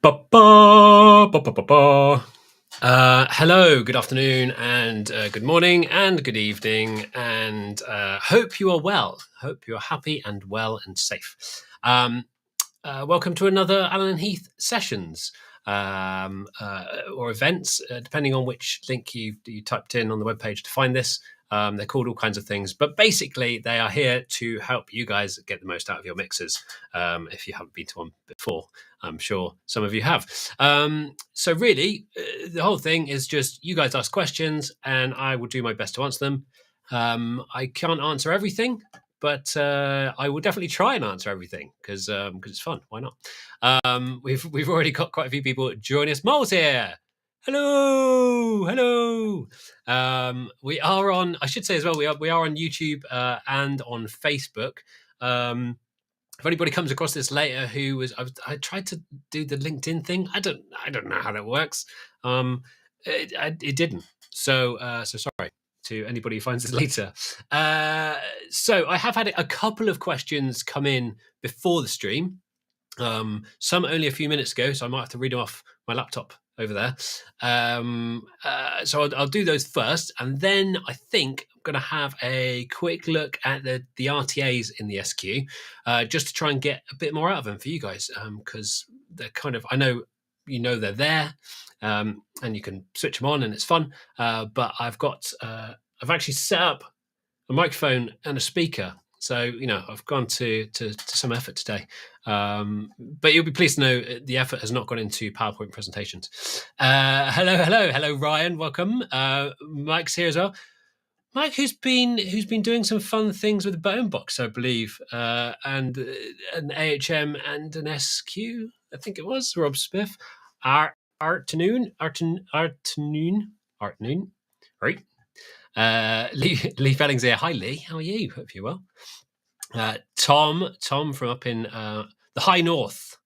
Ba-ba, ba-ba-ba-ba. Hello, good afternoon, and good morning, and good evening, and hope you are well. Hope you are happy and well and safe. Welcome to another Alan and Heath sessions or events, depending on which link you typed in on the webpage to find this. They're called all kinds of things, but basically they are here to help you guys get the most out of your mixers. If you haven't been to one before, I'm sure some of you have. So really, the whole thing is just you guys ask questions and I will do my best to answer them. I can't answer everything, but I will definitely try and answer everything because it's fun. Why not? We've already got quite a few people joining us. Mole's here. Hello. We are on. I should say as well. We are on YouTube and on Facebook. If anybody comes across this later, I tried to do the LinkedIn thing. I don't know how that works. It didn't. So sorry to anybody who finds this later. So I have had a couple of questions come in before the stream. Some only a few minutes ago, so I might have to read them off my laptop over there. So I'll do those first, and then I think I'm going to have a quick look at the RTAs in the SQ, just to try and get a bit more out of them for you guys, because they're kind of, I know they're there, and you can switch them on and it's fun. But I've actually set up a microphone and a speaker. So, I've gone to some effort today. But you'll be pleased to know the effort has not gone into PowerPoint presentations. Hello, Ryan. Welcome. Mike's here as well. Mike, who's been doing some fun things with the bone box, I believe, and an AHM and an SQ, I think it was, Rob Smith. Artanoon, right? Lee Fellings here. Hi, Lee. How are you? Hope you're well. Tom from up in the high north,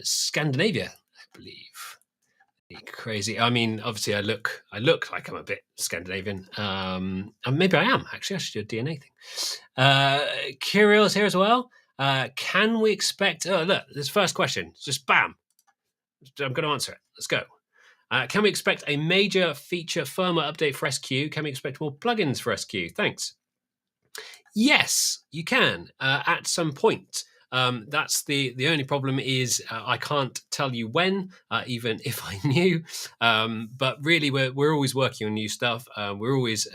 Scandinavia, I believe. Crazy. I mean, obviously, I look like I'm a bit Scandinavian. And maybe I am. Actually, I should do a DNA thing. Kirill here as well. Can we expect? Oh, look, this first question. Just bam. I'm going to answer it. Let's go. Can we expect a major feature firmware update for SQ? Can we expect more plugins for SQ? Thanks. Yes, you can at some point. That's the only problem is I can't tell you when, even if I knew. But really, we're always working on new stuff. We're always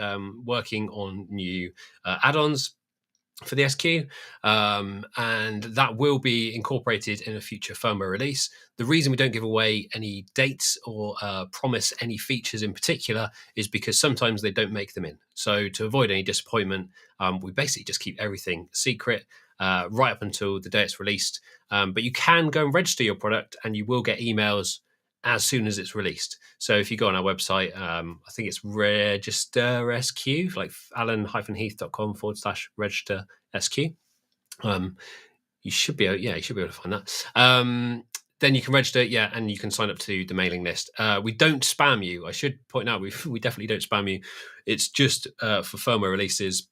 working on new add-ons for the SQ, and that will be incorporated in a future firmware release. The reason we don't give away any dates or promise any features in particular is because sometimes they don't make them in. So to avoid any disappointment, we basically just keep everything secret right up until the day it's released. But you can go and register your product and you will get emails as soon as it's released. So if you go on our website, I think it's register SQ, like alan-heath.com/register SQ. You should be able to find that. Then you can register, and you can sign up to the mailing list. We don't spam you. I should point out, we definitely don't spam you. It's just for firmware releases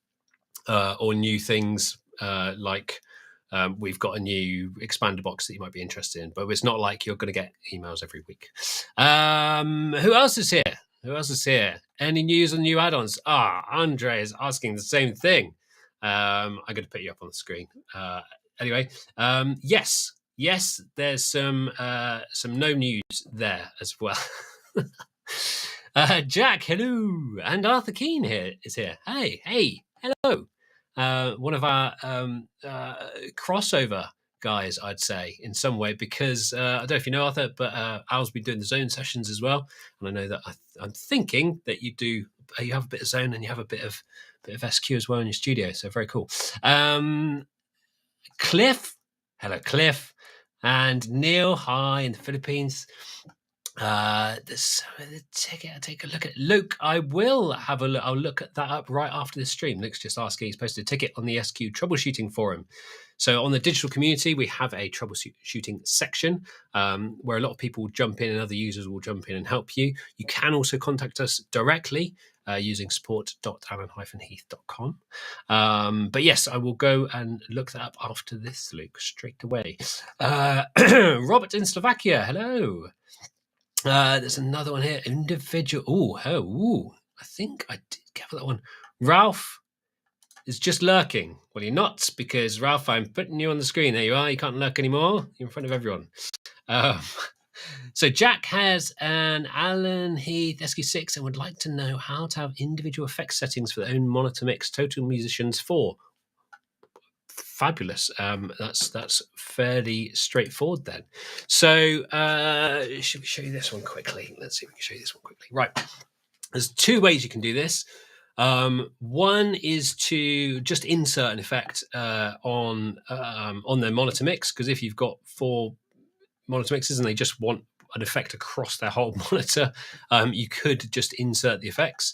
or new things like we've got a new expander box that you might be interested in, but it's not like you're going to get emails every week. Who else is here? Any news on new add-ons? Andre is asking the same thing. I'm going to put you up on the screen. Anyway, yes, there's some no news there as well. Jack, hello, and Arthur Keane is here. Hey, hello. One of our crossover guys, I'd say, in some way, because I don't know if you know Arthur, but Al's been doing the Zone sessions as well, and I know that I'm thinking that you have a bit of Zone and you have a bit of SQ as well in your studio, so very cool. Cliff, hello, Cliff, and Neil, hi in the Philippines. Take a look at Luke. I will have a look. I'll look at that up right after the stream. Luke's just asking. He's posted a ticket on the SQ troubleshooting forum. So on the digital community, we have a troubleshooting section where a lot of people will jump in and other users will jump in and help you. You can also contact us directly using support.alan-heath.com. But yes, I will go and look that up after this, Luke, straight away. Robert in Slovakia, hello. There's another one here. Individual. I think I did cover that one. Ralph is just lurking. Well, you're not, because Ralph, I'm putting you on the screen. There you are. You can't lurk anymore. You're in front of everyone. So Jack has an Alan Heath SQ6 and would like to know how to have individual effects settings for their own monitor mix. Total Musicians 4. Fabulous. That's fairly straightforward then. So should we show you this one quickly? Let's see if we can show you this one quickly. Right. There's two ways you can do this. One is to just insert an effect on their monitor mix, because if you've got 4 monitor mixes and they just want an effect across their whole monitor, you could just insert the effects.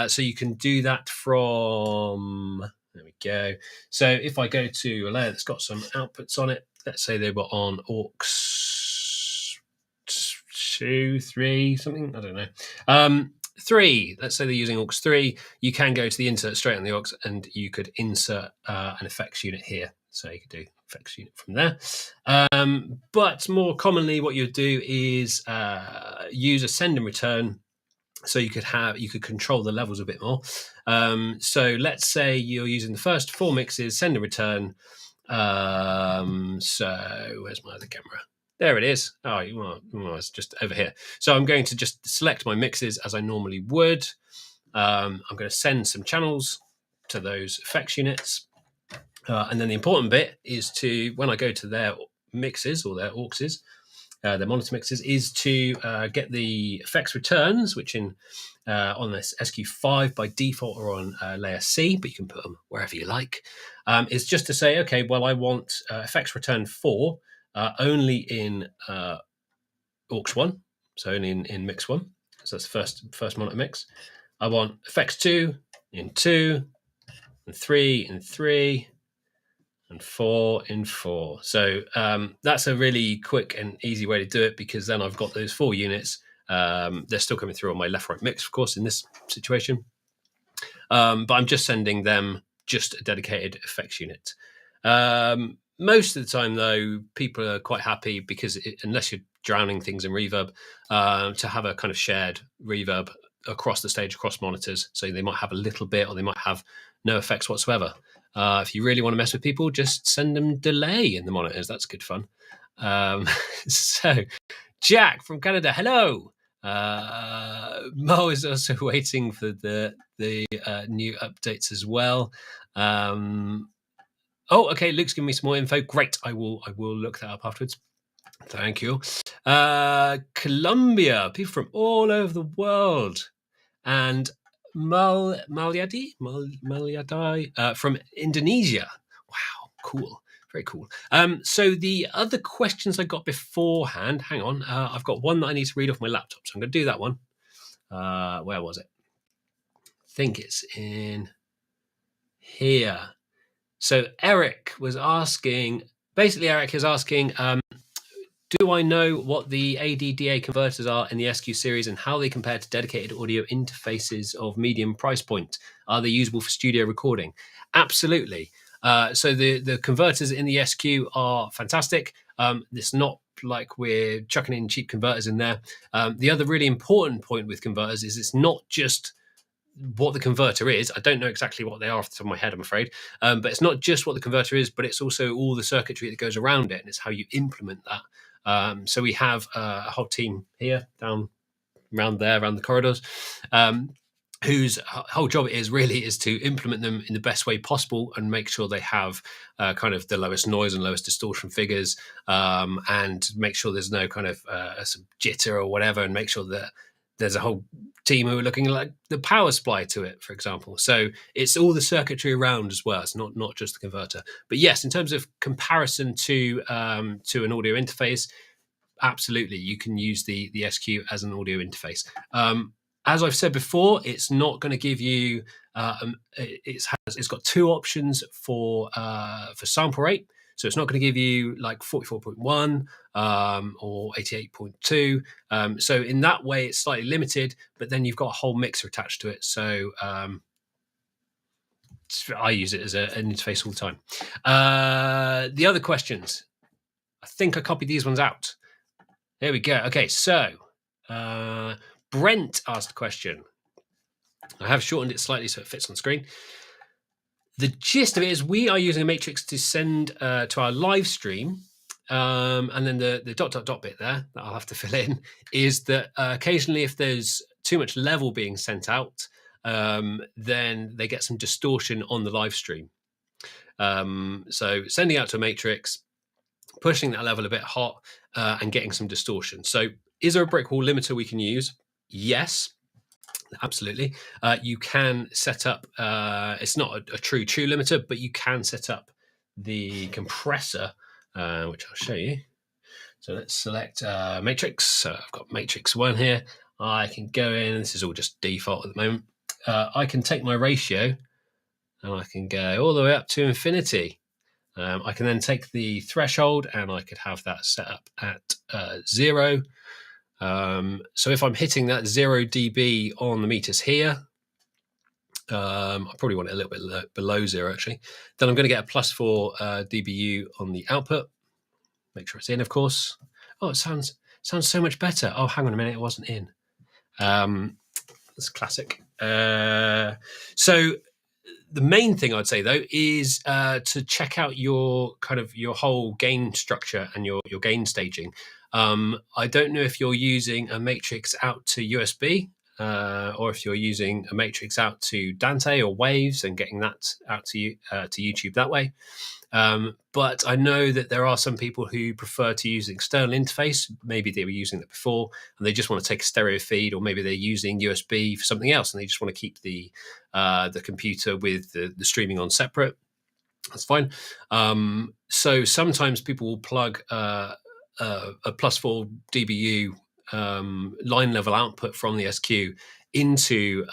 So you can do that from, there we go. So if I go to a layer that's got some outputs on it, let's say they were on aux 2, 3, something, I don't know. 3, let's say they're using aux 3, you can go to the insert straight on the aux and you could insert an effects unit here. So you could do effects unit from there. But more commonly what you would do is use a send and return, so you could control the levels a bit more. So let's say you're using the first 4 mixes, send and return. So where's my other camera? There it is. Oh, it's just over here. So I'm going to just select my mixes as I normally would. I'm going to send some channels to those effects units. And then the important bit is to, when I go to their mixes or their auxes, their monitor mixes, is to get the effects returns, which on this SQ5 by default are on layer C, but you can put them wherever you like. Is just to say, okay, well, I want effects return 4 only in aux 1, so only in mix 1. So that's the first monitor mix. I want effects 2 in 2, and 3 in 3, and 4 in 4. So that's a really quick and easy way to do it, because then I've got those 4 units. They're still coming through on my left-right mix, of course, in this situation. But I'm just sending them just a dedicated effects unit. Most of the time, though, people are quite happy, because unless you're drowning things in reverb, to have a kind of shared reverb across the stage, across monitors. So they might have a little bit, or they might have no effects whatsoever. If you really want to mess with people, just send them delay in the monitors. That's good fun. So Jack from Canada, hello. Mo is also waiting for the new updates as well. Okay, Luke's giving me some more info. Great, I will look that up afterwards. Thank you. Colombia, people from all over the world, and Malyadi from Indonesia. Wow, cool. Very cool. So the other questions I got beforehand, hang on, I've got one that I need to read off my laptop, so I'm going to do that one. Where was it? I think it's in here. So Eric is asking, do I know what the ADDA converters are in the SQ series and how they compare to dedicated audio interfaces of medium price point? Are they usable for studio recording? Absolutely. So the converters in the SQ are fantastic. It's not like we're chucking in cheap converters in there. The other really important point with converters is it's not just what the converter is. I don't know exactly what they are off the top of my head, I'm afraid. But it's not just what the converter is, but it's also all the circuitry that goes around it, and it's how you implement that. So we have a whole team here, down around the corridors, whose whole job is to implement them in the best way possible and make sure they have kind of the lowest noise and lowest distortion figures, and make sure there's no kind of some jitter or whatever, and make sure that there's a whole team who are looking like the power supply to it, for example. So it's all the circuitry around as well. It's not just the converter. But yes, in terms of comparison to an audio interface, absolutely, you can use the SQ as an audio interface. As I've said before, it's not going to give you. It's got 2 options for sample rate. So it's not going to give you like 44.1 or 88.2. So in that way, it's slightly limited, but then you've got a whole mixer attached to it. So I use it as an interface all the time. The other questions, I think I copied these ones out. There we go. Okay, so Brent asked a question. I have shortened it slightly so it fits on screen. The gist of it is we are using a matrix to send to our live stream. And then the ... bit there that I'll have to fill in is that occasionally if there's too much level being sent out, then they get some distortion on the live stream. So sending out to a matrix, pushing that level a bit hot and getting some distortion. So is there a brick wall limiter we can use? Yes. Absolutely. You can set up, it's not a true limiter, but you can set up the compressor, which I'll show you. So let's select matrix. So I've got matrix 1 here. I can go in, this is all just default at the moment. I can take my ratio and I can go all the way up to infinity. I can then take the threshold and I could have that set up at 0. So if I'm hitting that 0 dB on the meters here, I probably want it a little bit below 0 actually, then I'm going to get a +4 dBu on the output. Make sure it's in, of course. Oh, it sounds so much better. Oh, hang on a minute, it wasn't in. That's classic. So the main thing I'd say though is to check out your whole gain structure and your gain staging. I don't know if you're using a matrix out to USB or if you're using a matrix out to Dante or Waves and getting that out to YouTube that way. But I know that there are some people who prefer to use an external interface. Maybe they were using that before and they just want to take a stereo feed, or maybe they're using USB for something else and they just want to keep the computer with the streaming on separate. That's fine. So sometimes people will plug a +4 dBu line level output from the SQ into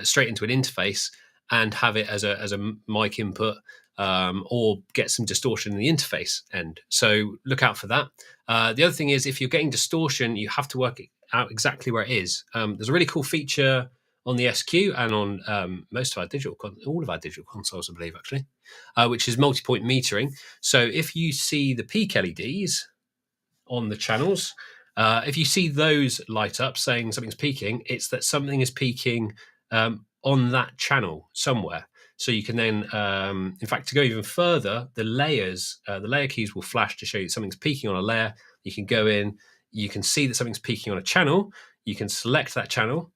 straight into an interface and have it as a mic input, or get some distortion in the interface end. So look out for that. The other thing is if you're getting distortion, you have to work out exactly where it is. There's a really cool feature on the SQ and on most of our all of our digital consoles, I believe, actually, which is multi-point metering. So if you see the peak LEDs on the channels, if you see those light up saying something's peaking, it's that something is peaking on that channel somewhere. So you can then, in fact, to go even further, the layer keys will flash to show you something's peaking on a layer. You can go in, you can see that something's peaking on a channel. You can select that channel,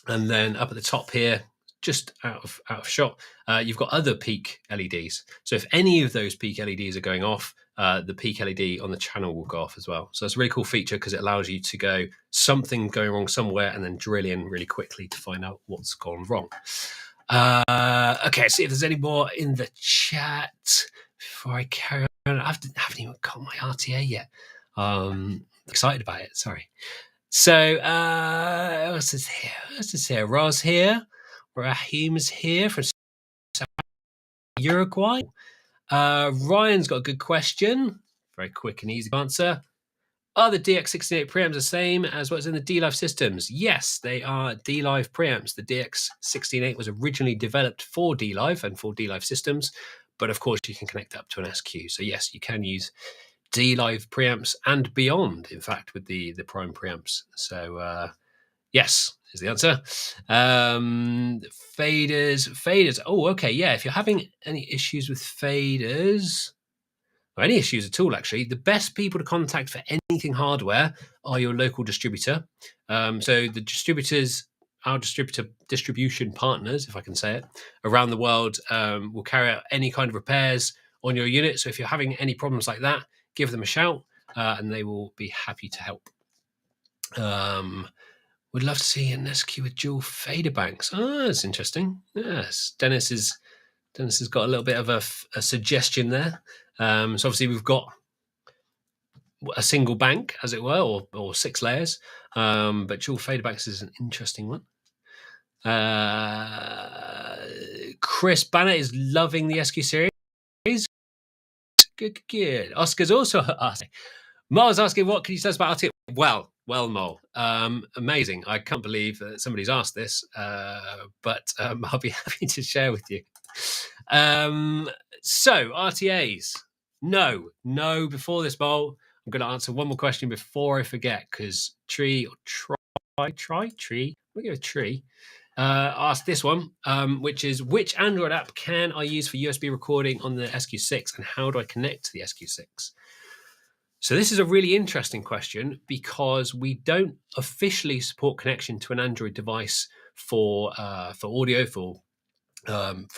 and then up at the top here, just out of shot, you've got other peak LEDs. So if any of those peak LEDs are going off, the peak LED on the channel will go off as well. So it's a really cool feature because it allows you to go something going wrong somewhere and then drill in really quickly to find out what's gone wrong. Okay, see if there's any more in the chat before I carry on. I haven't even got my RTA yet. Excited about it, sorry. So what's this here? What's this here? Roz here. Raheem is here from Uruguay. Ryan's got a good question. Very quick and easy answer. Are the DX68 preamps the same as what's in the D-Live systems? Yes, they are D-Live preamps. The DX68 was originally developed for D-Live and for D-Live systems, but of course you can connect up to an SQ. So yes, you can use D-Live preamps and beyond, in fact, with the Prime preamps. So yes is the answer. Faders. Oh, okay, yeah. If you're having any issues with faders, or any issues at all, actually, the best people to contact for anything hardware are your local distributor. So the distributors, our distribution partners, if I can say it, around the world will carry out any kind of repairs on your unit. So if you're having any problems like that, give them a shout and they will be happy to help. Would love to see an SQ with dual fader banks. Oh, that's interesting. Yes, Dennis has got a little bit of a suggestion there. So obviously we've got a single bank, as it were, or 6 layers. But dual fader banks is an interesting one. Chris Banner is loving the SQ series. Good. Oscar's also asking. Miles asking, what can you tell us about RTA? Well, Mole. Amazing. I can't believe that somebody's asked this, but I'll be happy to share with you. So, RTAs. No. Before this, Mole, I'm going to answer one more question before I forget, because Tree, we'll give a Tree. Asked this one, which is, which Android app can I use for USB recording on the SQ6, and how do I connect to the SQ6? So this is a really interesting question, because we don't officially support connection to an Android device for audio, for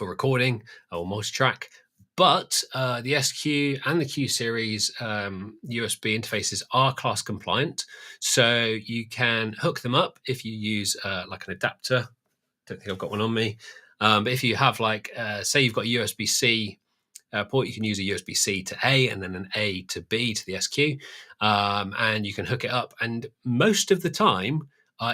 recording or multi-track. But the SQ and the Q series USB interfaces are class compliant, so you can hook them up if you use like an adapter. Don't think I've got one on me, but if you have say you've got a USB-C port, you can use a USB-C to A and then an A to B to the SQ, and you can hook it up, and most of the time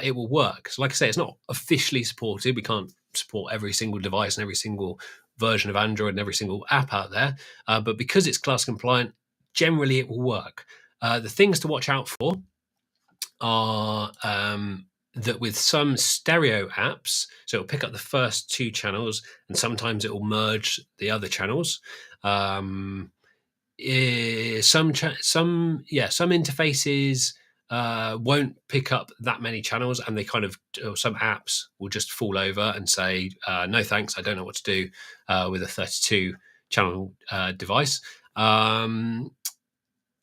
it will work. So like I say, it's not officially supported. We can't support every single device and every single version of Android and every single app out there, but because it's class compliant, generally it will work. The things to watch out for are that with some stereo apps, so it'll pick up the first two channels and sometimes it will merge the other channels. Some interfaces won't pick up that many channels, and they some apps will just fall over and say, no thanks, I don't know what to do with a 32 channel device. And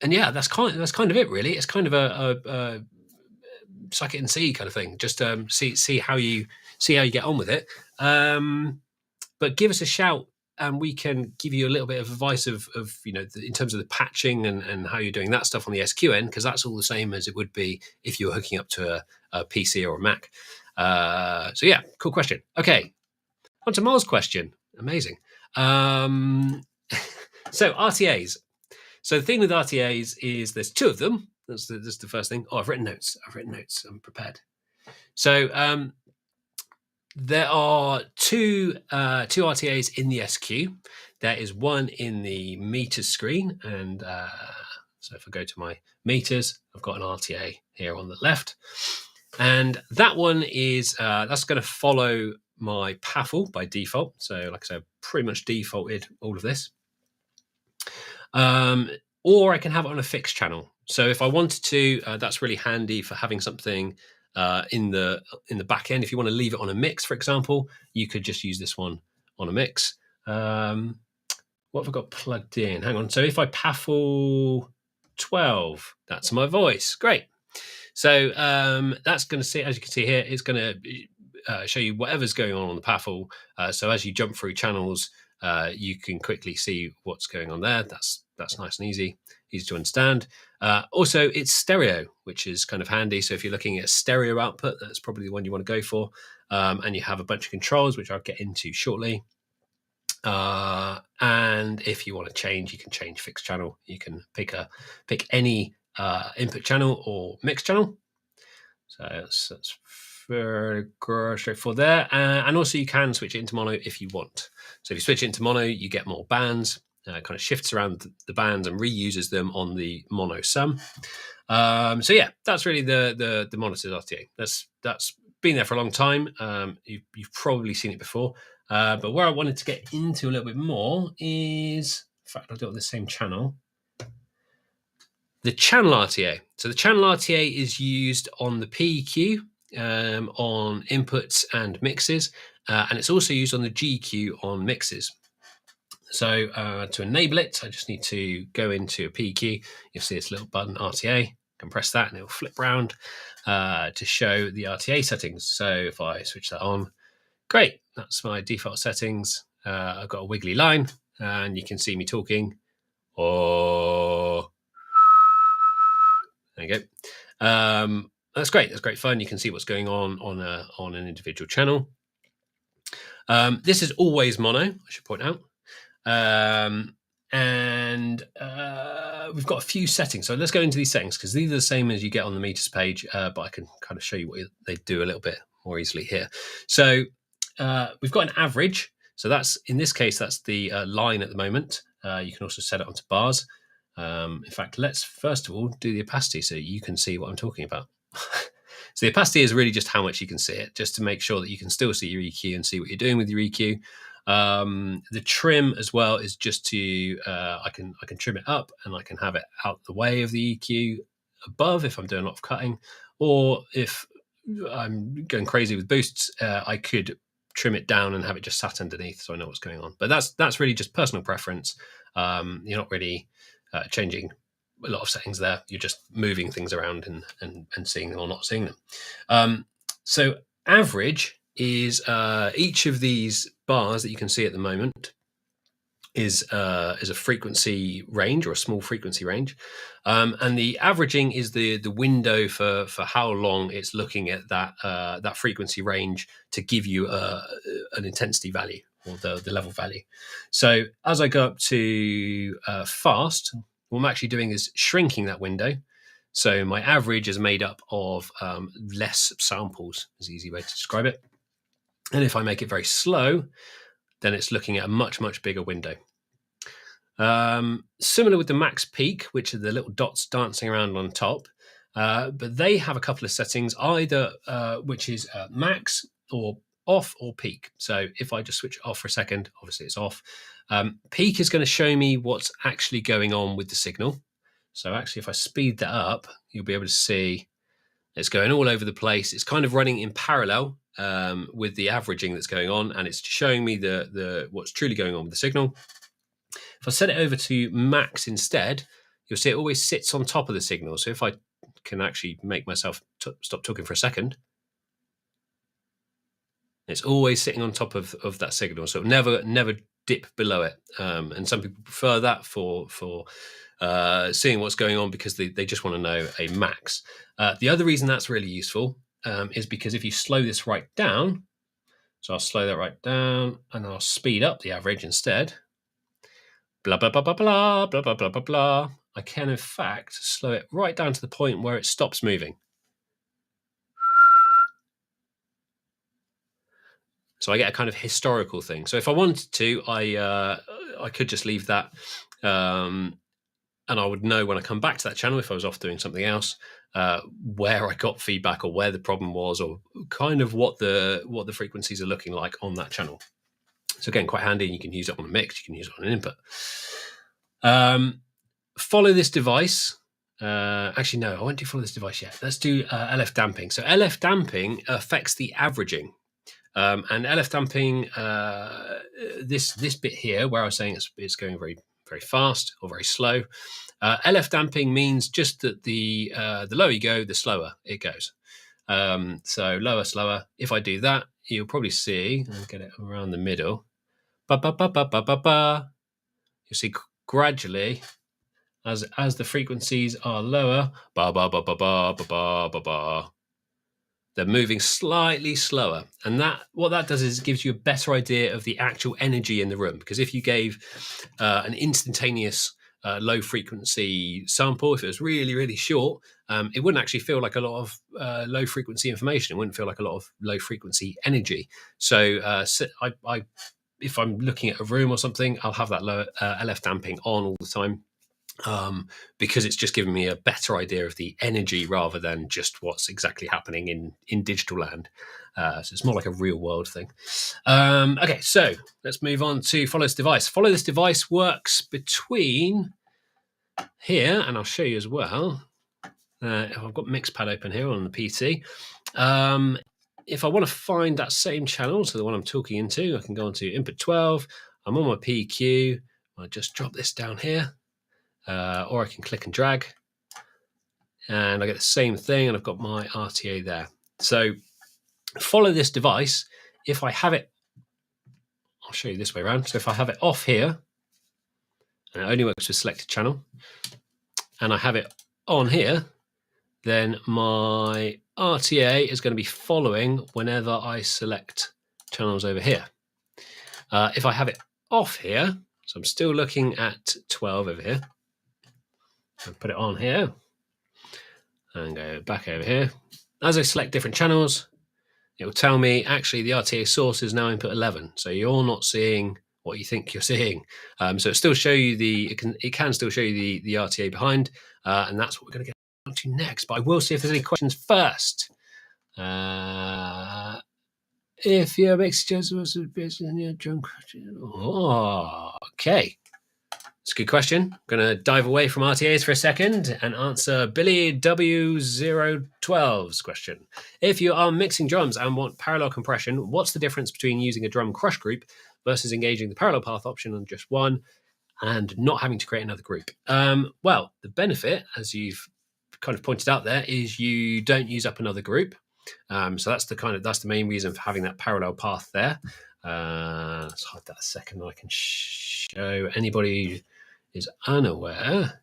yeah, that's kind of it, really. It's kind of a suck it and see kind of thing. Just see how you get on with it. But give us a shout, and we can give you a little bit of advice of in terms of the patching and how you're doing that stuff on the SQ end, because that's all the same as it would be if you were hooking up to a PC or a Mac. So yeah, cool question. Okay, on to Miles' question. Amazing. So RTAs. So the thing with RTAs is there's two of them. That's the first thing. Oh, I've written notes. I'm prepared. So there are two RTAs in the SQ. There is one in the meters screen, and so if I go to my meters, I've got an RTA here on the left, and that one is that's going to follow my PAFL by default. So like I said, I've pretty much defaulted all of this. Or I can have it on a fixed channel. So if I wanted to, that's really handy for having something in the back end. If you want to leave it on a mix, for example, you could just use this one on a mix. What have I got plugged in? Hang on. So if I PAFL 12, that's my voice. Great. So that's going to see, as you can see here, it's going to show you whatever's going on the PAFL. So as you jump through channels, you can quickly see what's going on there. That's nice and easy to understand. Also, it's stereo, which is kind of handy. So if you're looking at stereo output, that's probably the one you want to go for. And you have a bunch of controls, which I'll get into shortly. And if you want to change, you can change fixed channel. You can pick any input channel or mix channel. So that's very straightforward there. And also you can switch it into mono if you want. So if you switch it into mono, you get more bands. Kind of shifts around the bands and reuses them on the mono sum. So yeah, that's really the monitors RTA. That's been there for a long time. You've probably seen it before. But where I wanted to get into a little bit more is, in fact, I'll do it on the same channel. The channel RTA. So the channel RTA is used on the PEQ, on inputs and mixes, and it's also used on the GQ on mixes. So to enable it, I just need to go into a PEQ. You'll see this little button, RTA. Can press that and it will flip round to show the RTA settings. So if I switch that on, great, that's my default settings. I've got a wiggly line, and you can see me talking. Oh, there you go. That's great. That's great fun. You can see what's going on an individual channel. This is always mono, I should point out. And we've got a few settings. So let's go into these settings, because these are the same as you get on the meters page, but I can kind of show you what they do a little bit more easily here. So we've got an average. So that's, in this case, that's the line at the moment. You can also set it onto bars. In fact, let's first of all do the opacity so you can see what I'm talking about. So the opacity is really just how much you can see it, just to make sure that you can still see your EQ and see what you're doing with your EQ. The trim as well is just to I can trim it up and I can have it out the way of the EQ above if I'm doing a lot of cutting, or if I'm going crazy with boosts, I could trim it down and have it just sat underneath so I know what's going on. But that's really just personal preference. You're not really changing a lot of settings there. You're just moving things around and seeing them or not seeing them. So average is each of these bars that you can see at the moment is a frequency range or a small frequency range, and the averaging is the window for how long it's looking at that frequency range to give you an intensity value or the level value. So as I go up to fast, what I'm actually doing is shrinking that window. So my average is made up of less samples, is the easy way to describe it. And if I make it very slow, then it's looking at a much, much bigger window. Similar with the max peak, which are the little dots dancing around on top, but they have a couple of settings, either which is max or off or peak. So if I just switch it off for a second, obviously it's off. Peak is going to show me what's actually going on with the signal. So actually, if I speed that up, you'll be able to see it's going all over the place. It's kind of running in parallel with the averaging that's going on, and it's showing me the what's truly going on with the signal. If I set it over to max instead, you'll see it always sits on top of the signal. So if I can actually make myself stop talking for a second, it's always sitting on top of that signal. So it'll never dip below it. And some people prefer that for seeing what's going on because they just want to know a max. The other reason that's really useful is because if you slow this right down, so I'll slow that right down and I'll speed up the average instead. Blah, blah, blah, blah, blah, blah, blah, blah, blah, blah. I can, in fact, slow it right down to the point where it stops moving. So I get a kind of historical thing. So if I wanted to, I could just leave that, and I would know when I come back to that channel, if I was off doing something else, where I got feedback or where the problem was, or kind of what the frequencies are looking like on that channel. So again, quite handy. You can use it on a mix. You can use it on an input. Follow this device. Actually, no, I won't do follow this device yet. Let's do LF damping. So LF damping affects the averaging. And LF damping, this bit here, where I was saying it's going very, very fast or very slow. LF damping means just that the lower you go, the slower it goes. So lower, slower. If I do that, you'll probably see, I'll get it around the middle. Ba, ba, ba, ba, ba, ba, ba. You'll see gradually, as the frequencies are lower, ba, ba, ba, ba, ba, ba, ba, ba, ba, they're moving slightly slower. And what that does is it gives you a better idea of the actual energy in the room. Because if you gave an instantaneous low frequency sample, if it was really, really short, it wouldn't actually feel like a lot of low frequency information. It wouldn't feel like a lot of low frequency energy. So if I'm looking at a room or something, I'll have that low LF damping on all the time. Because it's just giving me a better idea of the energy rather than just what's exactly happening in digital land. So it's more like a real world thing. Okay, so let's move on to follow this device. Follow this device works between here, and I'll show you as well. I've got Mixpad open here on the PC. If I want to find that same channel, so the one I'm talking into, I can go on to input 12. I'm on my PQ. I'll just drop this down here. Or I can click and drag and I get the same thing, and I've got my RTA there. So follow this device. If I have it, I'll show you this way around. So if I have it off here, and it only works with selected channel, and I have it on here, then my RTA is going to be following whenever I select channels over here. If I have it off here, so I'm still looking at 12 over here, and put it on here and go back over here. As I select different channels, it will tell me actually the RTA source is now input 11. So you're not seeing what you think you're seeing. So it still show you it can still show you the RTA behind, and that's what we're going to get on to next. But I will see if there's any questions first. If your mixture was a bit and you're drunk, okay. It's a good question. I'm going to dive away from RTAs for a second and answer Billy W012's question. If you are mixing drums and want parallel compression, what's the difference between using a drum crush group versus engaging the parallel path option on just one and not having to create another group? Well, the benefit, as you've kind of pointed out there, is you don't use up another group. So that's the main reason for having that parallel path there. Let's hold that a second. I can show anybody is unaware.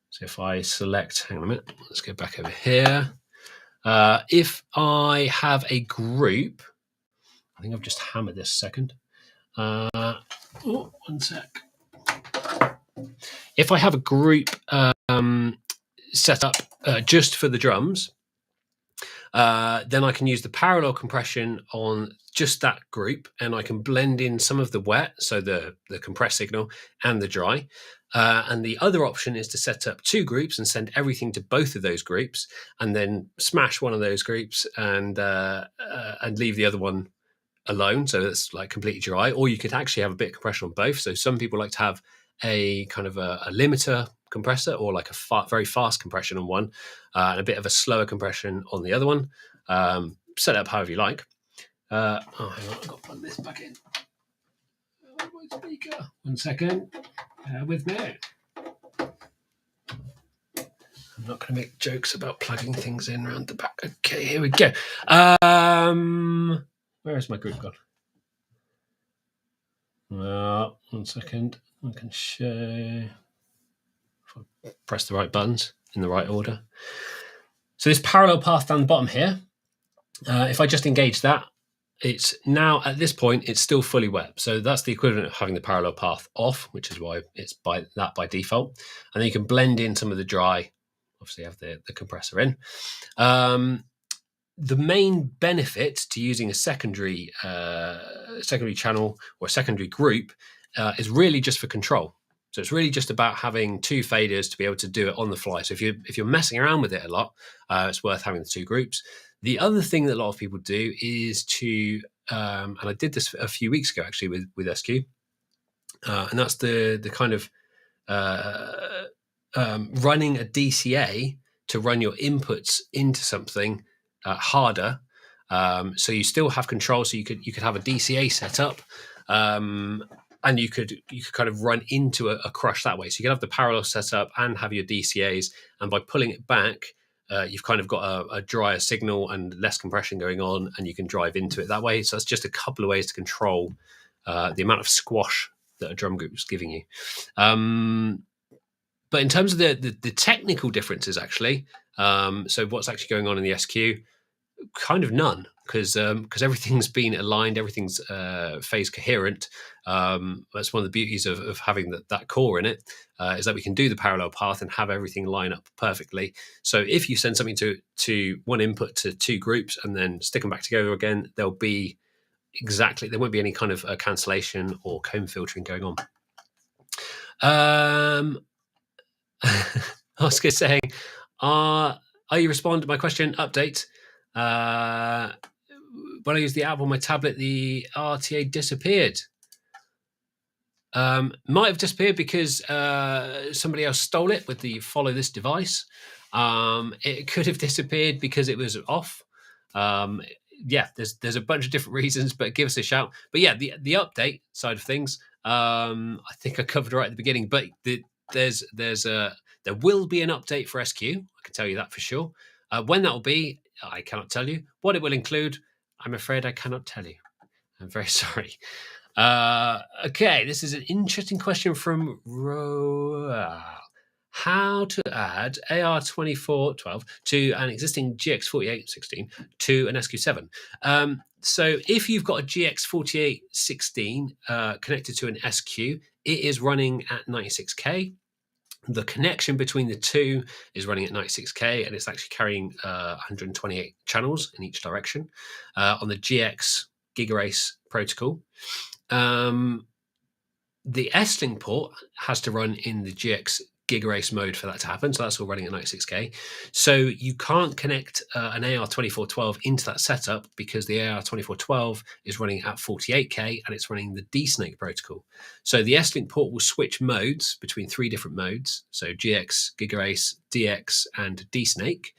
So if I select, hang on a minute, let's go back over here. If I have a group, I think I've just hammered this a second. One sec. If I have a group set up just for the drums, then I can use the parallel compression on just that group, and I can blend in some of the wet, so the compressed signal, and the dry. And the other option is to set up two groups and send everything to both of those groups, and then smash one of those groups and leave the other one alone, so it's like completely dry. Or you could actually have a bit of compression on both. So some people like to have a kind of a limiter compressor, or like a very fast compression on one, and a bit of a slower compression on the other one. Set it up however you like. Hang on, I've got to plug this back in. My speaker. 1 second. With me. I'm not going to make jokes about plugging things in around the back. Okay, here we go. Where is my group gone? 1 second. I can show. If I press the right buttons in the right order. So this parallel path down the bottom here, if I just engage that, it's now at this point it's still fully wet. So that's the equivalent of having the parallel path off, which is why it's by default. And then you can blend in some of the dry. Obviously, have the compressor in. The main benefit to using a secondary channel or a secondary group is really just for control. So it's really just about having two faders to be able to do it on the fly. So if you're messing around with it a lot, it's worth having the two groups. The other thing that a lot of people do is to, and I did this a few weeks ago actually with SQ, and that's the kind of running a DCA to run your inputs into something harder. So you still have control. So you could have a DCA set up, and you could kind of run into a crush that way. So you can have the parallel set up and have your DCAs, and by pulling it back, you've kind of got a drier signal and less compression going on, and you can drive into it that way. So that's just a couple of ways to control the amount of squash that a drum group is giving you. But in terms of the technical differences, actually, so what's actually going on in the SQ, kind of none, because everything's been aligned, everything's phase coherent. That's one of the beauties of having that core in it, is that we can do the parallel path and have everything line up perfectly. So if you send something to one input to two groups and then stick them back together again, there won't be any kind of cancellation or comb filtering going on. Oscar saying, are you responding to my question? Update. When I used the app on my tablet, the RTA disappeared. Might have disappeared because somebody else stole it with the follow this device. It could have disappeared because it was off. There's a bunch of different reasons, but give us a shout. But yeah, the update side of things, I think I covered right at the beginning. But there will be an update for SQ. I can tell you that for sure. When that will be, I cannot tell you. What it will include, I'm afraid I cannot tell you. I'm very sorry. Okay, this is an interesting question from Roel. How to add AR2412 to an existing GX4816 to an SQ7. So if you've got a GX4816 connected to an SQ, it is running at 96K. The connection between the two is running at 96K, and it's actually carrying 128 channels in each direction on the GX Gigarace protocol. The S-Link port has to run in the GX GigaRace mode for that to happen. So that's all running at 96K. So you can't connect an AR2412 into that setup because the AR2412 is running at 48K and it's running the D-Snake protocol. So the S-Link port will switch modes between 3 different modes. So GX, GigaRace, DX, and D-Snake,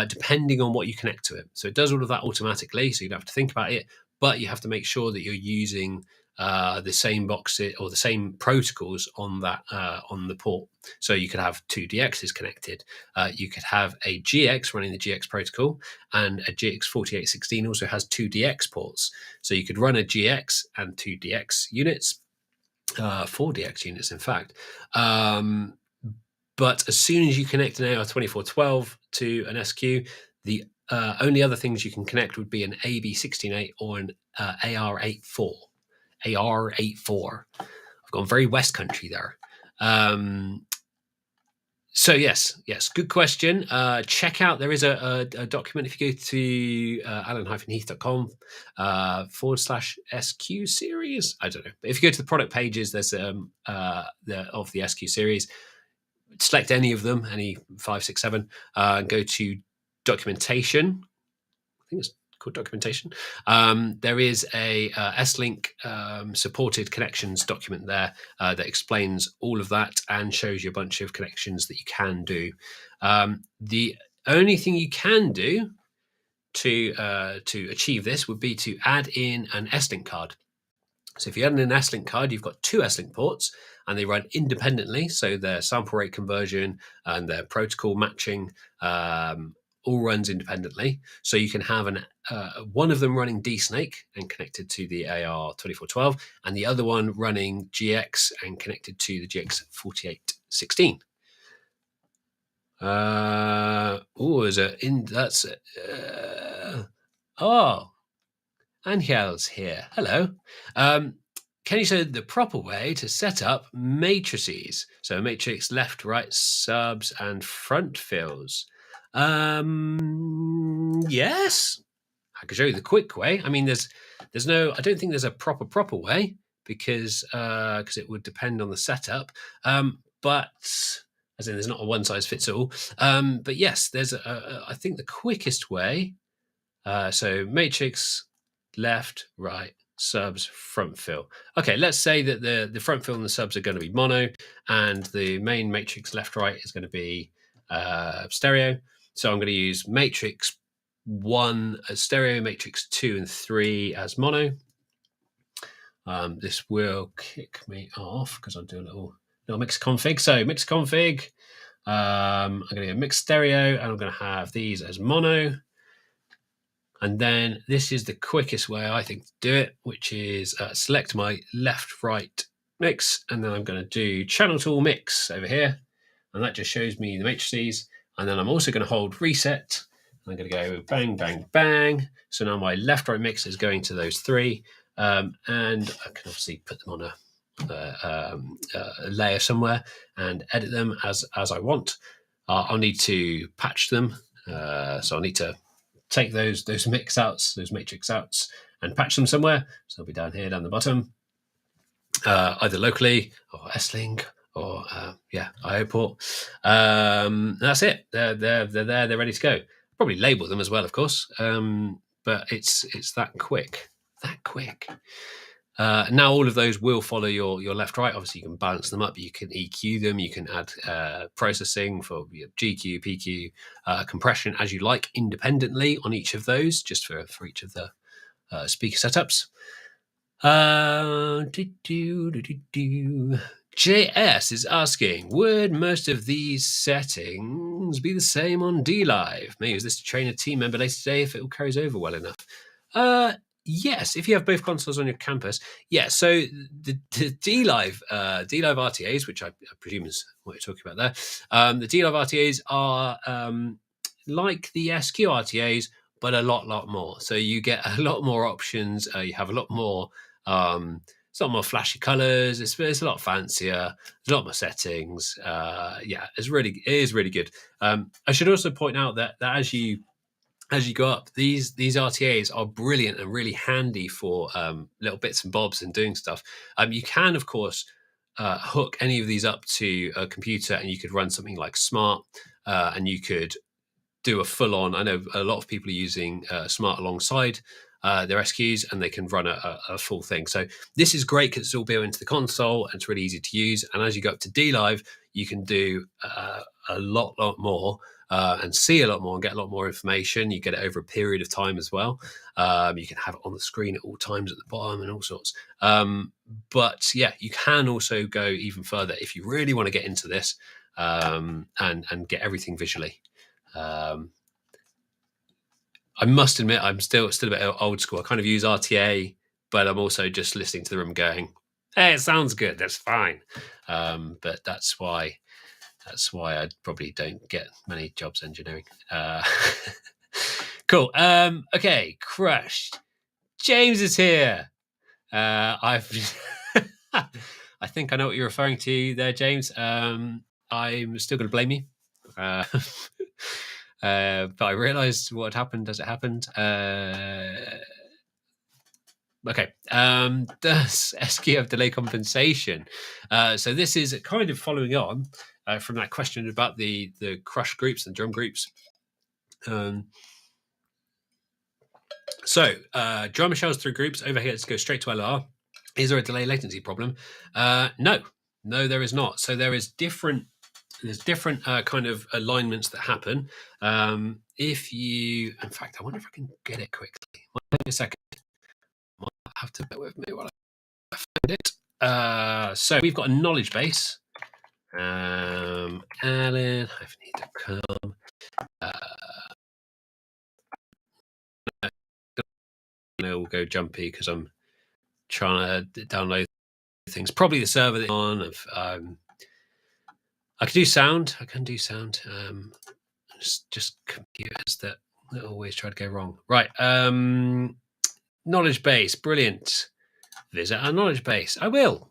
depending on what you connect to it. So it does all of that automatically. So you don't have to think about it, but you have to make sure that you're using the same boxes or the same protocols on that on the port. So you could have 2 DXs connected. You could have a GX running the GX protocol, and a GX 4816 also has 2 DX ports. So you could run a GX and 2 DX units, 4 DX units, in fact. But as soon as you connect an AR2412 to an SQ, the only other things you can connect would be an AB168 or an AR84. AR84. I've gone very West Country there. So yes, good question. Check out, there is a document if you go to alan-heath.com /SQ series. I don't know. But if you go to the product pages, there's of the SQ series. Select any of them, any 5, 6, 7, and go to documentation. I think it's called documentation. There is a S-Link supported connections document there that explains all of that and shows you a bunch of connections that you can do. The only thing you can do to achieve this would be to add in an S-Link card. So if you add in an S-Link card, you've got 2 S-Link ports and they run independently. So their sample rate conversion and their protocol matching all runs independently. So you can have one of them running D-Snake and connected to the AR2412, and the other one running GX and connected to the GX 4816. Angel's here. Hello. Can you show the proper way to set up matrices? So matrix left, right, subs, and front fills. Yes, I can show you the quick way. I mean, there's no, I don't think there's a proper way because it would depend on the setup. But as in, there's not a one size fits all. But yes, there's I think the quickest way. So matrix left, right, subs, front fill. Okay, let's say that the front fill and the subs are going to be mono, and the main matrix left, right is going to be stereo. So I'm going to use matrix 1 as stereo, matrix 2 and 3 as mono. This will kick me off because I'll do a little mix config. So mix config, I'm going to go mix stereo, and I'm going to have these as mono. And then this is the quickest way, I think, to do it, which is select my left-right mix, and then I'm going to do channel tool mix over here, and that just shows me the matrices. And then I'm also going to hold reset. I'm going to go bang, bang, bang. So now my left-right mix is going to those 3, and I can obviously put them on a layer somewhere and edit them as I want. I'll need to patch them, so I'll need to take those mix outs, those matrix outs, and patch them somewhere. So they'll be down here, down the bottom, either locally or S-Link or IO port. That's it. They're there. They're ready to go. Probably label them as well, of course. But it's that quick. Now all of those will follow your left right. Obviously, you can balance them up. You can EQ them. You can add processing for GQ, PQ, compression as you like independently on each of those, just for each of the speaker setups. JS is asking, would most of these settings be the same on DLive? May use this to train a team member later today if it carries over well enough. Yes, if you have both consoles on your campus. Yeah, so the DLive RTAs, which I presume is what you're talking about there, the DLive RTAs are like the SQ RTAs, but a lot more. So you get a lot more options. You have a lot more, it's a lot more flashy colors. It's a lot fancier. There's a lot more settings. It is really good. I should also point out that as you go up, these RTAs are brilliant and really handy for little bits and bobs and doing stuff. You can, of course, hook any of these up to a computer, and you could run something like Smart, and you could do a full-on. I know a lot of people are using Smart alongside their SQs, and they can run a full thing. So this is great because it's all built into the console and it's really easy to use. And as you go up to DLive, you can do a lot more and see a lot more and get a lot more information. You get it over a period of time as well. You can have it on the screen at all times at the bottom and all sorts. But yeah, you can also go even further if you really want to get into this and get everything visually. I must admit, I'm still a bit old school. I kind of use RTA, but I'm also just listening to the room going, "Hey, it sounds good. That's fine." But that's why I probably don't get many jobs engineering. Cool. Okay, crushed. James is here. I think I know what you're referring to there, James. I'm still going to blame you. But I realised what had happened as it happened. Okay. Does SQ have delay compensation? So this is kind of following on from that question about the crush groups and drum groups. So drummer shells through groups, overheads go straight to LR. Is there a delay latency problem? No, there is not. So there's different kind of alignments that happen. If you, in fact, I wonder if I can get it quickly. Wait a second. Might have to bear with me while I find it. So we've got a knowledge base. Alan, hyphen.com. We'll go jumpy because I'm trying to download things. Probably the server that on of. I can do sound. Just computers that always try to go wrong. Right. Knowledge base. Brilliant. Visit our knowledge base. I will.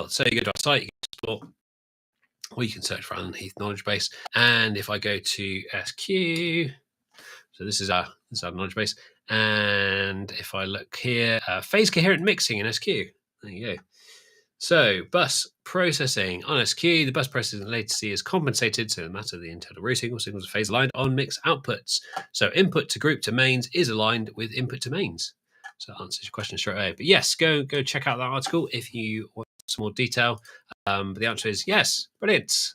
So you go to our site, you can explore, or you can search for Alan Heath knowledge base. And if I go to SQ, so this is our knowledge base. And if I look here, phase coherent mixing in SQ. There you go. So bus processing on SQ, the bus processing latency is compensated, so no matter the internal routing, all signals are phase aligned on mix outputs. So input to group to mains is aligned with input to mains. So that answers your question straight away. But yes, go check out that article if you want some more detail. But the answer is yes. Brilliant.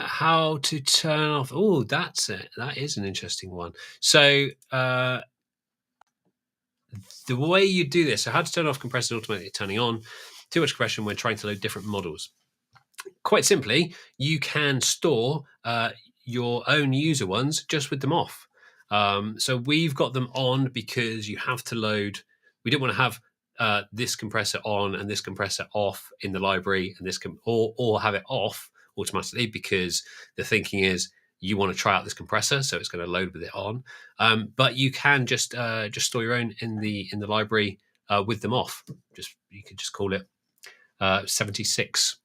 How to turn off? Oh, that's it. That is an interesting one. So the way you do this, so how to turn off compressors automatically turning on too much compression when trying to load different models. Quite simply, you can store your own user ones just with them off. So we've got them on because you have to load. We didn't want to have this compressor on and this compressor off in the library, and this or have it off automatically, because the thinking is you want to try out this compressor, so it's going to load with it on. But you can just store your own in the library with them off. You could just call it 76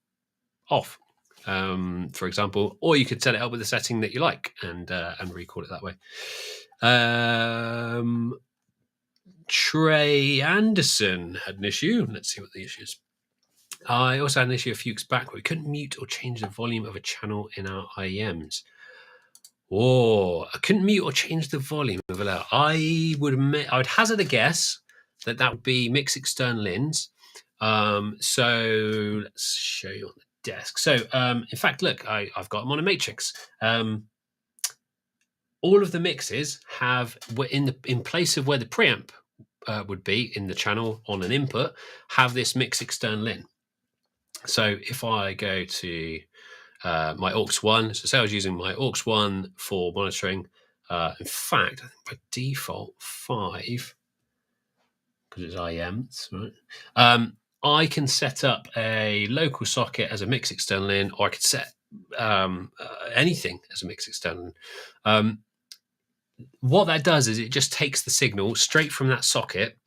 off, for example, or you could set it up with a setting that you like and recall it that way. Trey Anderson had an issue. Let's see what the issue is. I also had an issue a few weeks back where we couldn't mute or change the volume of a channel in our IEMs. Oh, I couldn't mute or change the volume of a. I would hazard a guess that would be mix external ins. So let's show you on the desk. So in fact, look, I've got them on a matrix. All of the mixes have in place of where the preamp would be in the channel on an input, have this mix external in. So if I go to my aux1, so say I was using my aux1 for monitoring. In fact, I think by default 5, because it's IEMs, right? I can set up a local socket as a mix external in, or I could set anything as a mix external in. What that does is it just takes the signal straight from that socket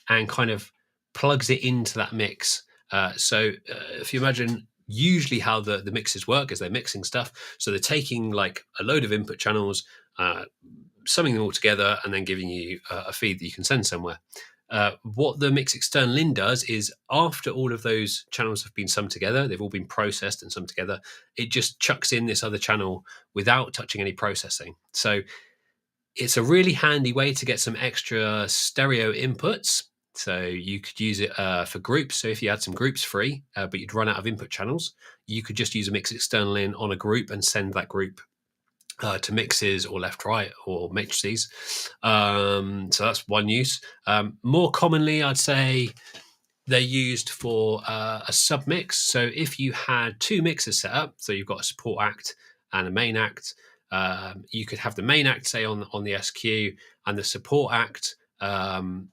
and kind of plugs it into that mix. So if you imagine usually how the mixes work is they're mixing stuff. So they're taking like a load of input channels, summing them all together, and then giving you a feed that you can send somewhere. What the mix external in does is, after all of those channels have been summed together, they've all been processed and summed together, it just chucks in this other channel without touching any processing. So it's a really handy way to get some extra stereo inputs. So you could use it for groups. So if you had some groups free, but you'd run out of input channels, you could just use a mix external in on a group and send that group to mixes or left right or matrices. So that's one use. More commonly, I'd say they're used for a submix. So if you had two mixers set up, so you've got a support act and a main act, you could have the main act, say, on the SQ, and the support act come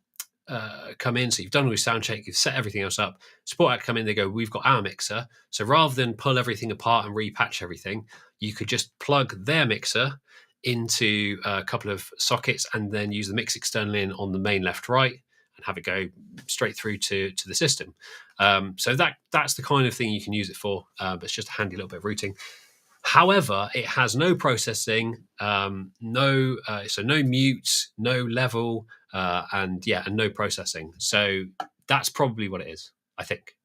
in. So you've done all your sound check, you've set everything else up. Support act come in, they go, we've got our mixer. So rather than pull everything apart and repatch everything, you could just plug their mixer into a couple of sockets and then use the mix external in on the main left right and have it go straight through to the system. So that's the kind of thing you can use it for, but it's just a handy little bit of routing. However, it has no processing, so no mute, no level, and no processing. So that's probably what it is, I think.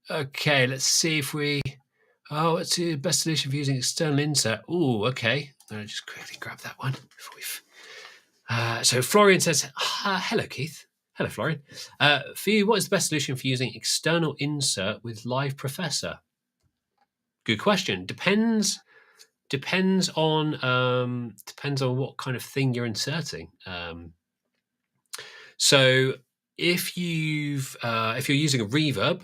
Okay, let's see if we. Oh, what's the best solution for using external insert? Oh, okay. I'll just quickly grab that one before we've. So Florian says, hello, Keith. Hello, Florian. For you, what is the best solution for using external insert with Live Professor? Good question. Depends on what kind of thing you're inserting. So if you're using a reverb,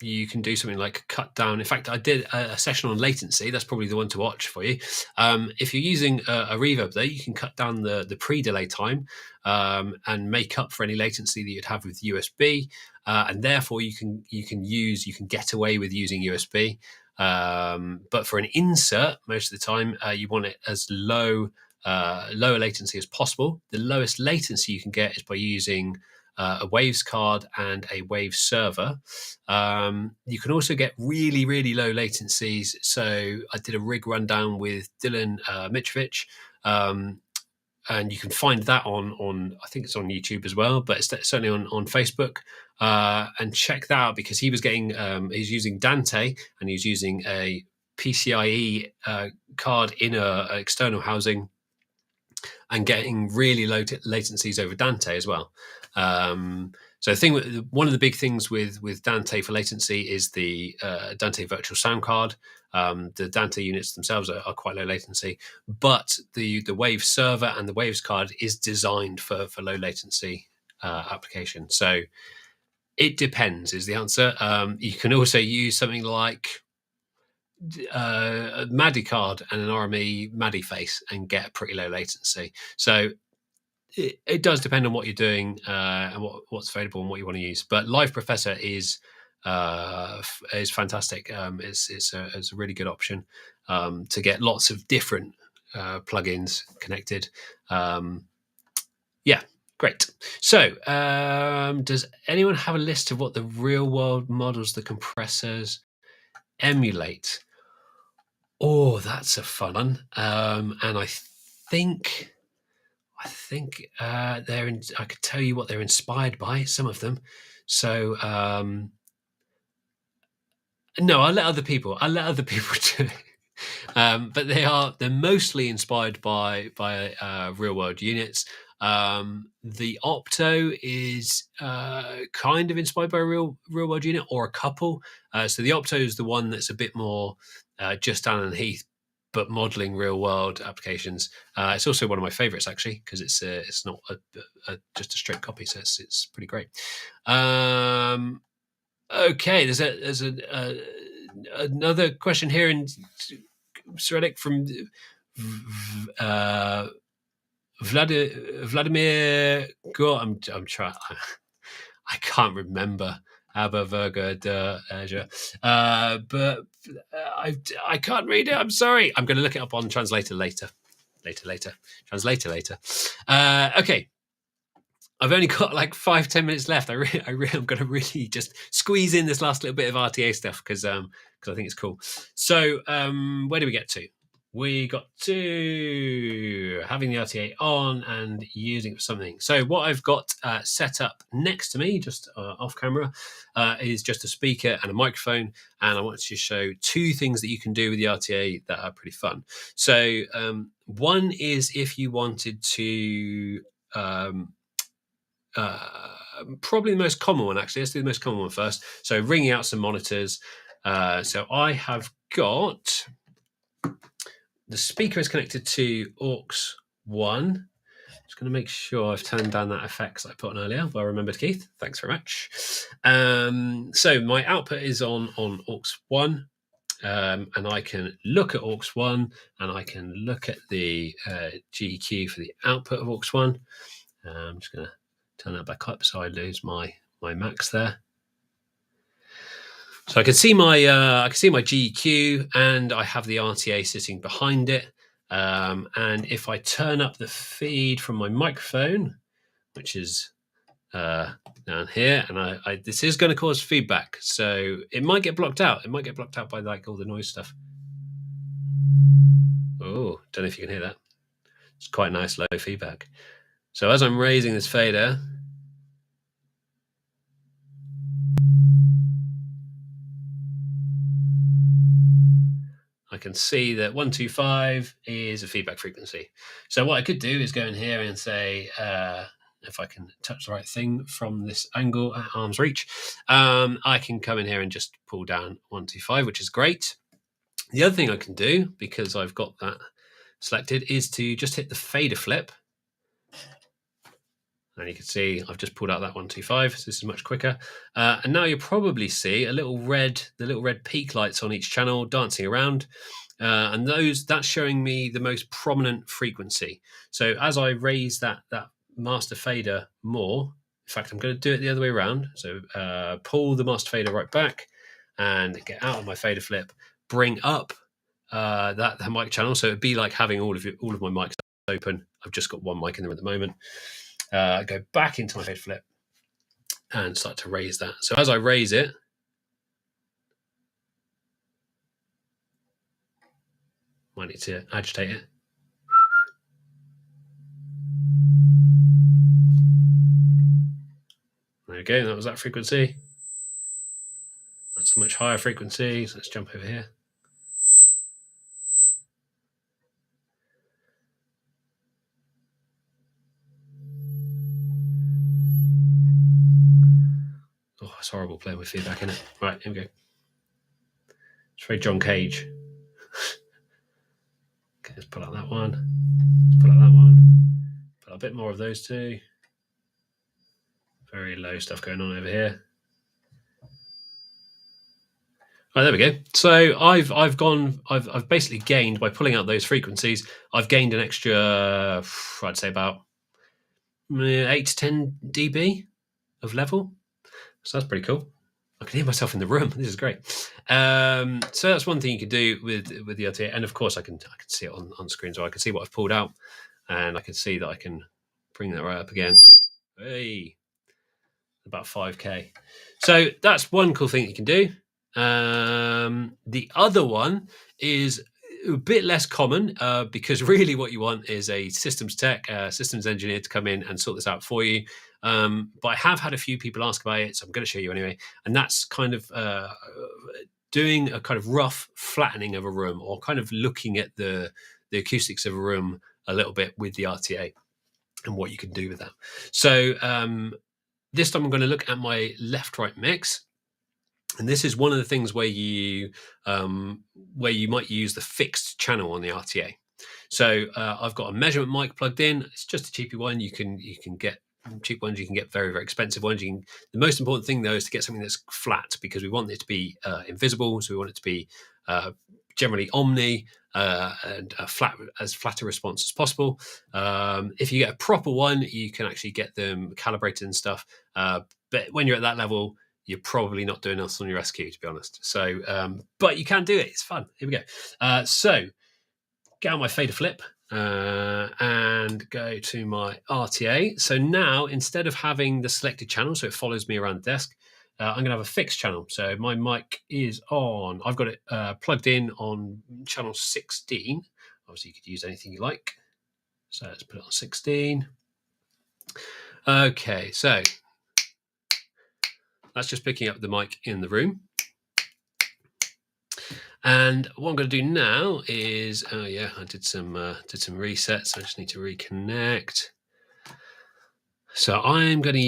you can do something like cut down. In fact, I did a session on latency. That's probably the one to watch for you. If you're using a reverb, there, you can cut down the pre-delay time and make up for any latency that you'd have with USB, and therefore you can get away with using USB. But for an insert, most of the time, you want it as lower latency as possible. The lowest latency you can get is by using a Waves card and a Waves server. You can also get really, really low latencies. So I did a rig rundown with Dylan Mitrovic, and you can find that on I think it's on YouTube as well, but it's certainly on Facebook. And check that out, because he was getting he's using Dante, and he's using a PCIe card in a external housing, and getting really low latencies over Dante as well. So one of the big things with Dante for latency is the Dante virtual sound card. The Dante units themselves are quite low latency, but the Waves server and the Waves card is designed for low latency application. So it depends is the answer. You can also use something like a MADI card and an RME MADI face and get a pretty low latency. So it does depend on what you're doing and what's available and what you want to use. But Live Professor is fantastic. It's a really good option to get lots of different plugins connected. Great. So does anyone have a list of what the real world models the compressors emulate? Oh, that's a fun one. And I think they're in. I could tell you what they're inspired by. Some of them. So no, I'll let other people do it. But they're mostly inspired by real world units. The Opto is kind of inspired by a real world unit or a couple. So the Opto is the one that's a bit more just Alan Heath, but modeling real world applications. It's also one of my favorites, actually, because it's not just a straight copy, so it's pretty great. Okay, there's another question here in Cyrillic from Vladimir Go. I'm trying. I can't remember Aber Verga de Asia, but I can't read it. I'm sorry. I'm going to look it up on Translator later. Translator later. Okay. I've only got like 5-10 minutes left. I'm going to really just squeeze in this last little bit of RTA stuff because I think it's cool. So where do we get to? we got to having the RTA on and using it for something. So what I've got set up next to me, just off camera, is just a speaker and a microphone. And I want to show two things that you can do with the RTA that are pretty fun. So one is if you wanted to... probably the most common one, actually. Let's do the most common one first. So ringing out some monitors. So I have got... The speaker is connected to aux 1. Just going to make sure I've turned down that effects that I put on earlier. Well remembered, Keith. Thanks very much. So my output is on aux 1. And I can look at aux 1 and I can look at the GEQ for the output of aux 1. I'm just going to turn that back up so I lose my max there. So I can see my GEQ and I have the RTA sitting behind it. And if I turn up the feed from my microphone, which is down here, and this is going to cause feedback, so it might get blocked out. It might get blocked out by like all the noise stuff. Oh, don't know if you can hear that. It's quite nice low feedback. So as I'm raising this fader, I can see that 125 is a feedback frequency. So what I could do is go in here and say, if I can touch the right thing from this angle at arm's reach, I can come in here and just pull down 125, which is great. The other thing I can do, because I've got that selected, is to just hit the fader flip. And you can see I've just pulled out that 125, so this is much quicker. And now you'll probably see the little red peak lights on each channel dancing around. And that's showing me the most prominent frequency. So as I raise that master fader more, in fact, I'm going to do it the other way around. So pull the master fader right back and get out of my fader flip, bring up that mic channel. So it'd be like having all of my mics open. I've just got one mic in there at the moment. Go back into my fader flip and start to raise that. So as I raise it, might need to agitate it. There we go, that was that frequency. That's a much higher frequency, so let's jump over here. Oh, it's horrible playing with feedback, isn't it? Right, here we go. It's very John Cage. Okay, let's pull out that one. Let's pull out that one. Put a bit more of those two. Very low stuff going on over here. Right, there we go. So I've basically gained, by pulling out those frequencies, I've gained an extra, I'd say about 8 to 10 dB of level. So that's pretty cool. I can hear myself in the room. This is great. So that's one thing you can do with the RTA. And of course I can see it on screen. So I can see what I've pulled out and I can see that I can bring that right up again. Hey, about 5K. So that's one cool thing you can do. The other one is a bit less common because really what you want is a systems tech, systems engineer to come in and sort this out for you. But I have had a few people ask about it, so I'm going to show you anyway. And that's kind of doing a kind of rough flattening of a room, or kind of looking at the acoustics of a room a little bit with the RTA and what you can do with that. So this time I'm going to look at my left-right mix. And this is one of the things where you might use the fixed channel on the RTA. So I've got a measurement mic plugged in. It's just a cheapy one. You can get cheap ones. You can get very, very expensive ones. The most important thing though is to get something that's flat, because we want it to be invisible. So we want it to be generally omni and as flat a response as possible. If you get a proper one, you can actually get them calibrated and stuff. But when you're at that level, you're probably not doing enough on your SQ, to be honest. So, but you can do it. It's fun. Here we go. So get out my fader flip and go to my RTA. So now, instead of having the selected channel, so it follows me around the desk, I'm going to have a fixed channel. So my mic is on. I've got it plugged in on channel 16. Obviously, you could use anything you like. So let's put it on 16. Okay, so that's just picking up the mic in the room. And what I'm going to do now is, I did some resets. I just need to reconnect. So I'm going to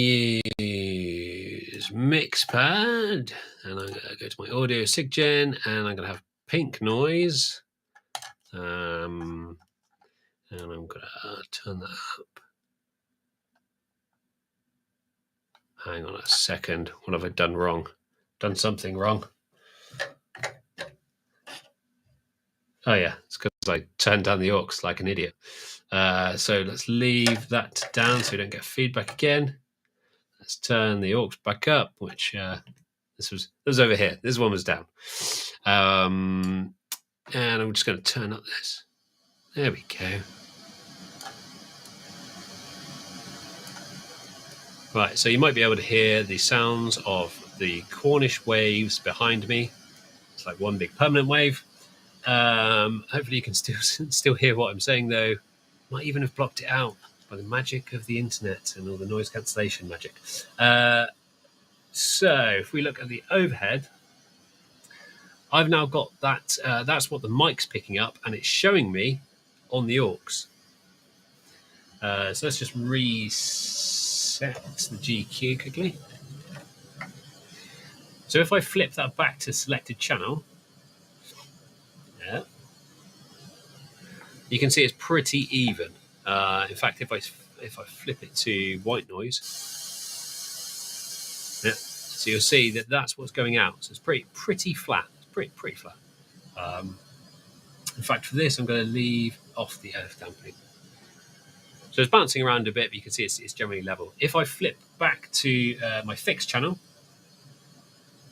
use Mixpad, and I'm going to go to my audio SIGGEN, and I'm going to have pink noise. And I'm going to turn that up. Hang on a second. What have I done wrong? Done something wrong. Oh yeah, it's because I turned down the aux like an idiot. So let's leave that down so we don't get feedback again. Let's turn the aux back up, which this was over here. This one was down. And I'm just going to turn up this. There we go. Right, so you might be able to hear the sounds of the Cornish waves behind me. It's like one big permanent wave. Hopefully you can still hear what I'm saying, though. Might even have blocked it out by the magic of the internet and all the noise cancellation magic. So if we look at the overhead, I've now got that. That's what the mic's picking up, and it's showing me on the aux. So let's just reset the GQ quickly. So if I flip that back to selected channel, you can see it's pretty even. In fact, if I flip it to white noise, so you'll see that that's what's going out. So it's pretty flat. It's pretty flat. In fact, for this, I'm going to leave off the earth damping. So it's bouncing around a bit, but you can see it's generally level. If I flip back to my fixed channel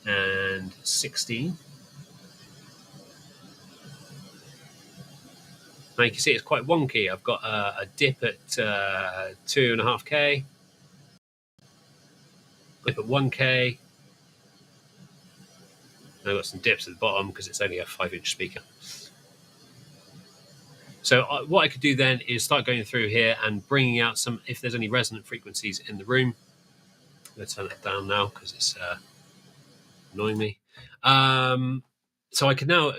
and 16, now you can see it's quite wonky. I've got a dip at 2.5K, dip at 1K. And I've got some dips at the bottom because it's only a 5-inch speaker. So what I could do then is start going through here and bringing out some, if there's any resonant frequencies in the room. I'm going to turn that down now because it's annoying me. So I could now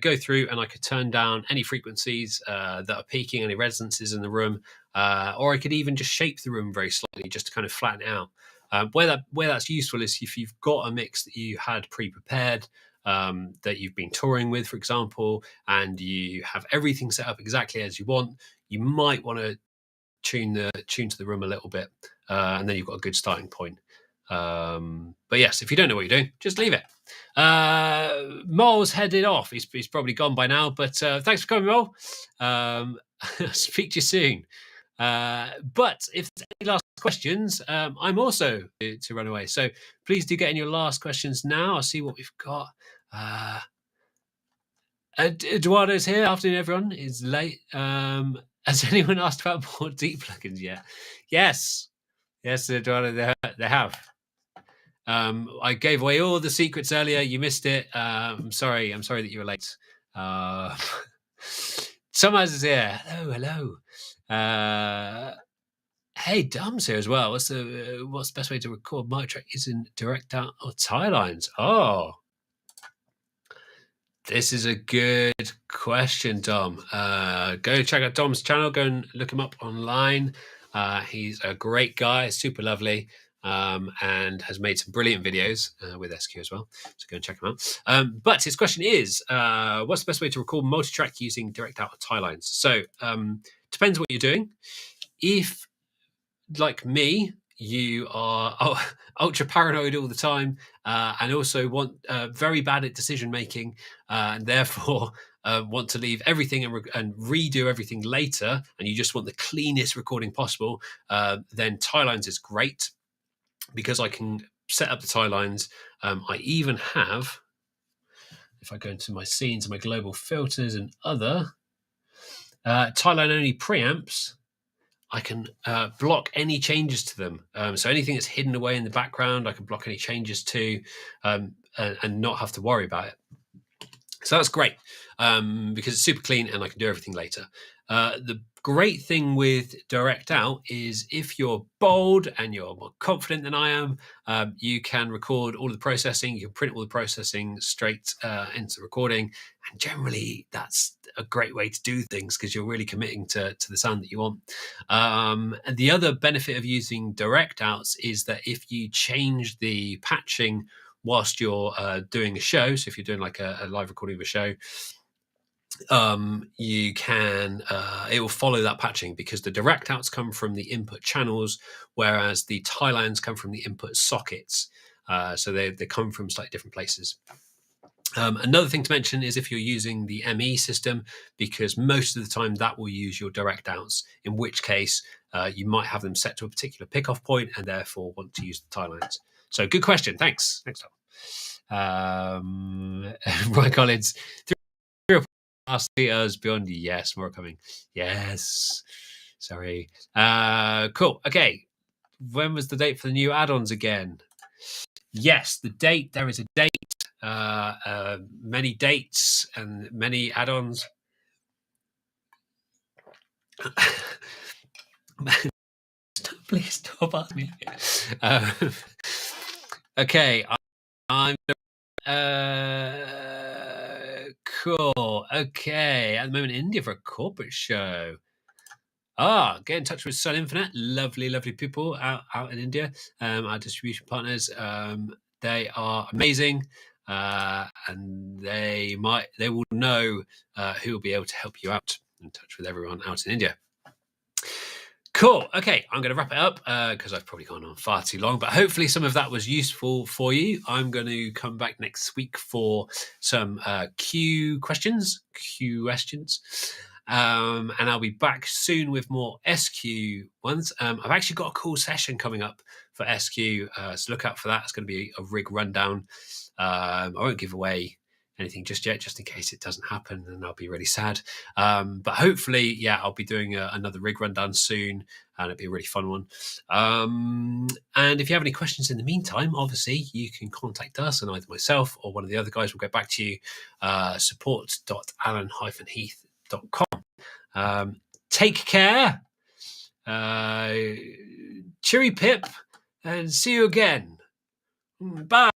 go through and I could turn down any frequencies that are peaking, any resonances in the room, or I could even just shape the room very slightly just to kind of flatten it out. Where that's useful is if you've got a mix that you had pre-prepared, that you've been touring with, for example, and you have everything set up exactly as you want, you might want to tune to the room a little bit, and then you've got a good starting point. But yes, if you don't know what you're doing, just leave it. Mole's headed off. He's probably gone by now, but thanks for coming, Mole. Speak to you soon. But if there's any last questions, I'm also to run away. So please do get in your last questions now. I'll see what we've got. Eduardo's here. Afternoon, everyone. It's late. Has anyone asked about more deep plugins yet? Yes, Eduardo, they have. I gave away all the secrets earlier. You missed it. I'm sorry that you were late. Summers is here. Hello. Hey, Dum's here as well. What's the best way to record my track? Is in direct out or tie lines? Oh, this is a good question, Dom. Go check out Dom's channel. Go and look him up online. He's a great guy, super lovely, and has made some brilliant videos with SQ as well. So go and check him out. But his question is, what's the best way to record multi-track using direct out or tie lines? So depends what you're doing. If, like me, you are ultra paranoid all the time and also want very bad at decision making and therefore want to leave everything and redo everything later, and you just want the cleanest recording possible, then tie lines is great because I can set up the tie lines. I even have, if I go into my scenes and my global filters and other tie line only preamps, I can block any changes to them. So anything that's hidden away in the background, I can block any changes to and not have to worry about it. So that's great because it's super clean and I can do everything later. The great thing with Direct Out is if you're bold and you're more confident than I am, you can record all of the processing. You can print all the processing straight into recording. And generally, that's a great way to do things because you're really committing to the sound that you want. And the other benefit of using Direct Outs is that if you change the patching whilst you're doing a show, so if you're doing like a live recording of a show, you can it will follow that patching because the direct outs come from the input channels, whereas the tie lines come from the input sockets. So they come from slightly different places. Another thing to mention is if you're using the ME system, because most of the time that will use your direct outs, in which case you might have them set to a particular pickoff point and therefore want to use the tie lines. So good question. Thanks. Ryan Collins, 3 or 4 years beyond. Yes, more coming. Yes. Sorry. Cool. Okay. When was the date for the new add-ons again? Yes, the date. There is a date. Many dates and many add-ons. Please stop asking me. Okay, I'm cool. Okay, at the moment in India for a corporate show. Get in touch with Sun Infinite. Lovely people out in India. Our distribution partners. They are amazing. And they will know who will be able to help you out. In touch with everyone out in India. Cool. Okay, I'm going to wrap it up because I've probably gone on far too long, but hopefully some of that was useful for you. I'm going to come back next week for some Q questions. And I'll be back soon with more SQ ones. I've actually got a cool session coming up for SQ, so look out for that. It's going to be a rig rundown. I won't give away anything just yet, just in case it doesn't happen, and I'll be really sad. But hopefully, I'll be doing another rig rundown soon, and it'll be a really fun one. And if you have any questions in the meantime, obviously, you can contact us, and either myself or one of the other guys will get back to you, support.alan-heath.com. Take care. Cheery pip, and see you again. Bye.